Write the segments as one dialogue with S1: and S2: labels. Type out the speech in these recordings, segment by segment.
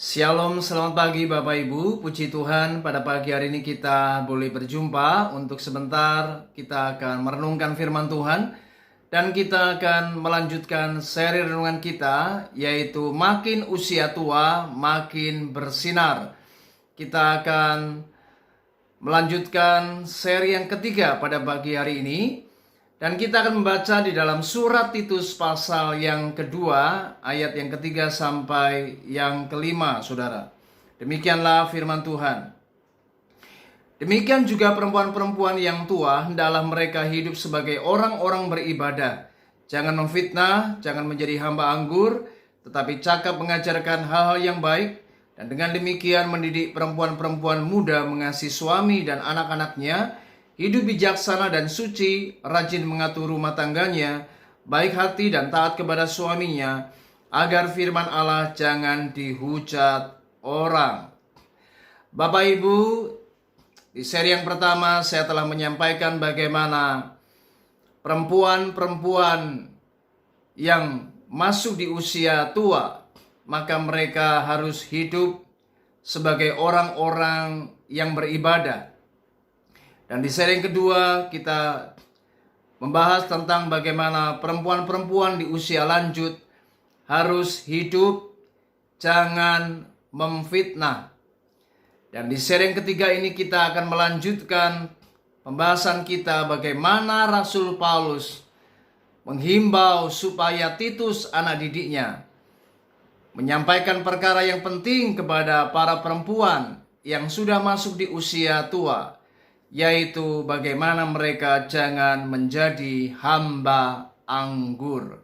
S1: Shalom, selamat pagi Bapak Ibu. Puji Tuhan, pada pagi hari ini kita boleh berjumpa. Untuk sebentar kita akan merenungkan firman Tuhan. Dan kita akan melanjutkan seri renungan kita, yaitu makin usia tua, makin bersinar. Kita akan melanjutkan seri yang ketiga pada pagi hari ini. Dan kita akan membaca di dalam surat Titus pasal yang kedua, ayat yang ketiga sampai yang kelima, saudara. Demikianlah firman Tuhan. Demikian juga perempuan-perempuan yang tua, hendaklah mereka hidup sebagai orang-orang beribadah. Jangan memfitnah, jangan menjadi hamba anggur, tetapi cakap mengajarkan hal-hal yang baik. Dan dengan demikian mendidik perempuan-perempuan muda mengasihi suami dan anak-anaknya, hidup bijaksana dan suci, rajin mengatur rumah tangganya, baik hati dan taat kepada suaminya, agar firman Allah jangan dihujat orang. Bapak Ibu, di seri yang pertama saya telah menyampaikan bagaimana perempuan-perempuan yang masuk di usia tua, maka mereka harus hidup sebagai orang-orang yang beribadah. Dan di seri yang kedua kita membahas tentang bagaimana perempuan-perempuan di usia lanjut harus hidup jangan memfitnah. Dan di seri yang ketiga ini kita akan melanjutkan pembahasan kita bagaimana Rasul Paulus menghimbau supaya Titus anak didiknya menyampaikan perkara yang penting kepada para perempuan yang sudah masuk di usia tua, yaitu bagaimana mereka jangan menjadi hamba anggur.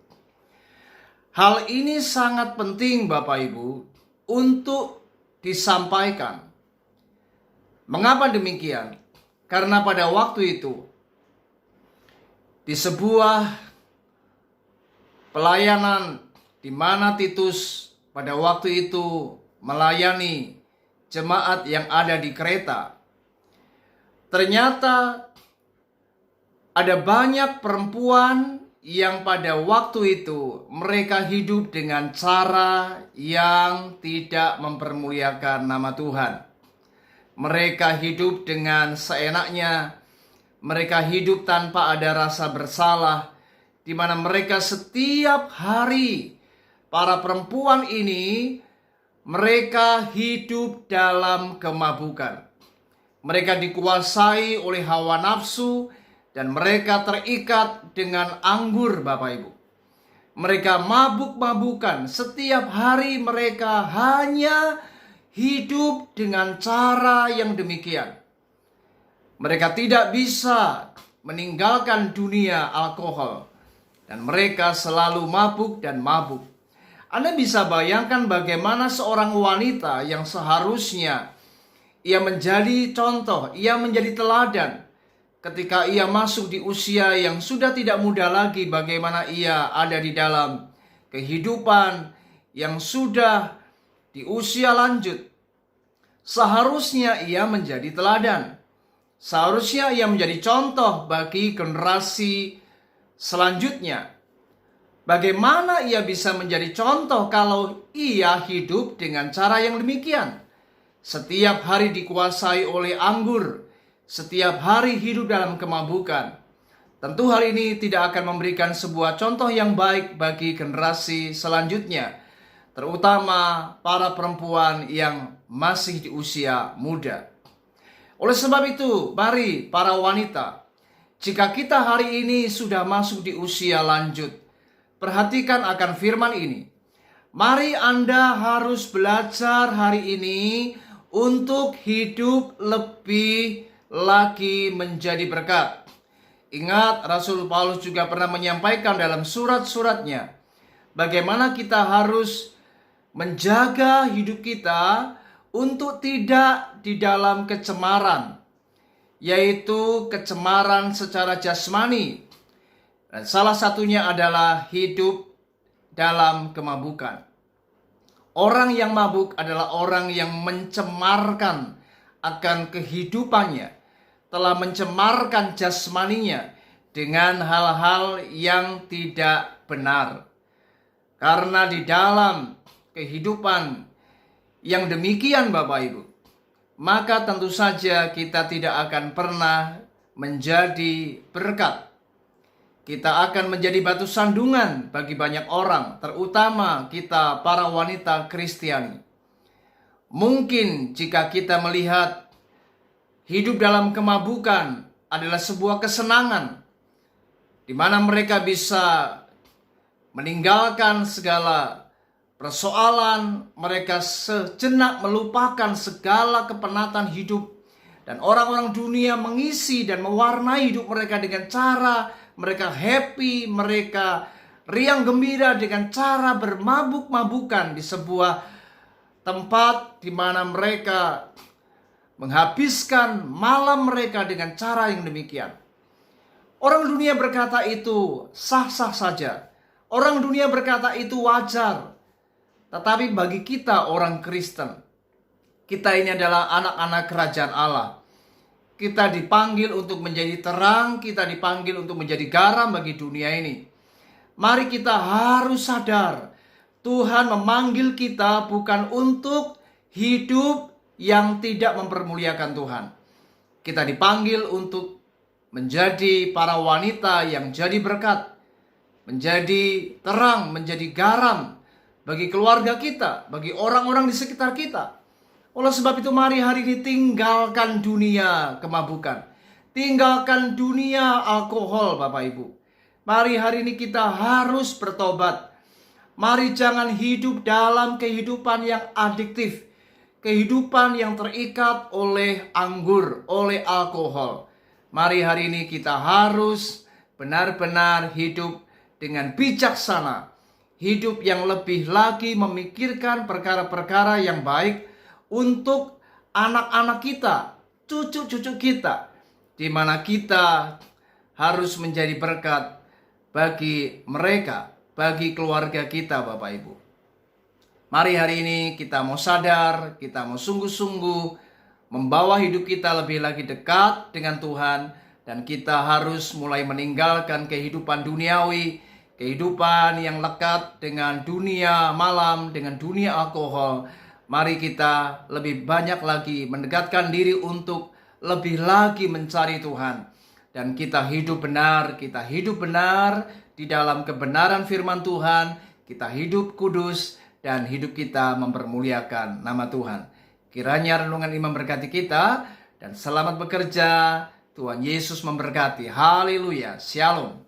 S1: Hal ini sangat penting Bapak Ibu untuk disampaikan. Mengapa demikian? Karena pada waktu itu di sebuah pelayanan di mana Titus pada waktu itu melayani jemaat yang ada di Kreta, ternyata ada banyak perempuan yang pada waktu itu mereka hidup dengan cara yang tidak mempermuliakan nama Tuhan. Mereka hidup dengan seenaknya, mereka hidup tanpa ada rasa bersalah, di mana mereka setiap hari, para perempuan ini, mereka hidup dalam kemabukan. Mereka dikuasai oleh hawa nafsu dan mereka terikat dengan anggur, Bapak Ibu. Mereka mabuk-mabukan, setiap hari mereka hanya hidup dengan cara yang demikian. Mereka tidak bisa meninggalkan dunia alkohol dan mereka selalu mabuk dan mabuk. Anda bisa bayangkan bagaimana seorang wanita yang seharusnya ia menjadi contoh, ia menjadi teladan ketika ia masuk di usia yang sudah tidak muda lagi, bagaimana ia ada di dalam kehidupan yang sudah di usia lanjut. Seharusnya ia menjadi teladan. Seharusnya ia menjadi contoh bagi generasi selanjutnya. Bagaimana ia bisa menjadi contoh kalau ia hidup dengan cara yang demikian? Setiap hari dikuasai oleh anggur, setiap hari hidup dalam kemabukan. Tentu hal ini tidak akan memberikan sebuah contoh yang baik bagi generasi selanjutnya, terutama para perempuan yang masih di usia muda. Oleh sebab itu, mari para wanita, jika kita hari ini sudah masuk di usia lanjut, perhatikan akan firman ini. Mari Anda harus belajar hari ini untuk hidup lebih lagi menjadi berkat. Ingat, Rasul Paulus juga pernah menyampaikan dalam surat-suratnya bagaimana kita harus menjaga hidup kita untuk tidak di dalam kecemaran, yaitu kecemaran secara jasmani. Dan salah satunya adalah hidup dalam kemabukan. Orang yang mabuk adalah orang yang mencemarkan akan kehidupannya, telah mencemarkan jasmaninya dengan hal-hal yang tidak benar. Karena di dalam kehidupan yang demikian Bapak Ibu, maka tentu saja kita tidak akan pernah menjadi berkat. Kita akan menjadi batu sandungan bagi banyak orang, terutama kita para wanita Kristiani. Mungkin jika kita melihat hidup dalam kemabukan adalah sebuah kesenangan, di mana mereka bisa meninggalkan segala persoalan, mereka sejenak melupakan segala kepenatan hidup, dan orang-orang dunia mengisi dan mewarnai hidup mereka dengan cara mereka happy, mereka riang gembira dengan cara bermabuk-mabukan di sebuah tempat di mana mereka menghabiskan malam mereka dengan cara yang demikian. Orang dunia berkata itu sah-sah saja. Orang dunia berkata itu wajar. Tetapi bagi kita orang Kristen, kita ini adalah anak-anak kerajaan Allah. Kita dipanggil untuk menjadi terang, kita dipanggil untuk menjadi garam bagi dunia ini. Mari kita harus sadar, Tuhan memanggil kita bukan untuk hidup yang tidak mempermuliakan Tuhan. Kita dipanggil untuk menjadi para wanita yang jadi berkat, menjadi terang, menjadi garam bagi keluarga kita, bagi orang-orang di sekitar kita. Oleh sebab itu mari hari ini tinggalkan dunia kemabukan. Tinggalkan dunia alkohol Bapak Ibu. Mari hari ini kita harus bertobat. Mari jangan hidup dalam kehidupan yang adiktif. Kehidupan yang terikat oleh anggur, oleh alkohol. Mari hari ini kita harus benar-benar hidup dengan bijaksana. Hidup yang lebih lagi memikirkan perkara-perkara yang baik untuk anak-anak kita, cucu-cucu kita, di mana kita harus menjadi berkat bagi mereka, bagi keluarga kita Bapak Ibu. Mari hari ini kita mau sadar, kita mau sungguh-sungguh membawa hidup kita lebih lagi dekat dengan Tuhan, dan kita harus mulai meninggalkan kehidupan duniawi, kehidupan yang lekat dengan dunia malam, dengan dunia alkohol. Mari kita lebih banyak lagi mendekatkan diri untuk lebih lagi mencari Tuhan. Dan kita hidup benar di dalam kebenaran firman Tuhan. Kita hidup kudus dan hidup kita mempermuliakan nama Tuhan. Kiranya renungan ini memberkati kita dan selamat bekerja. Tuhan Yesus memberkati. Haleluya. Shalom.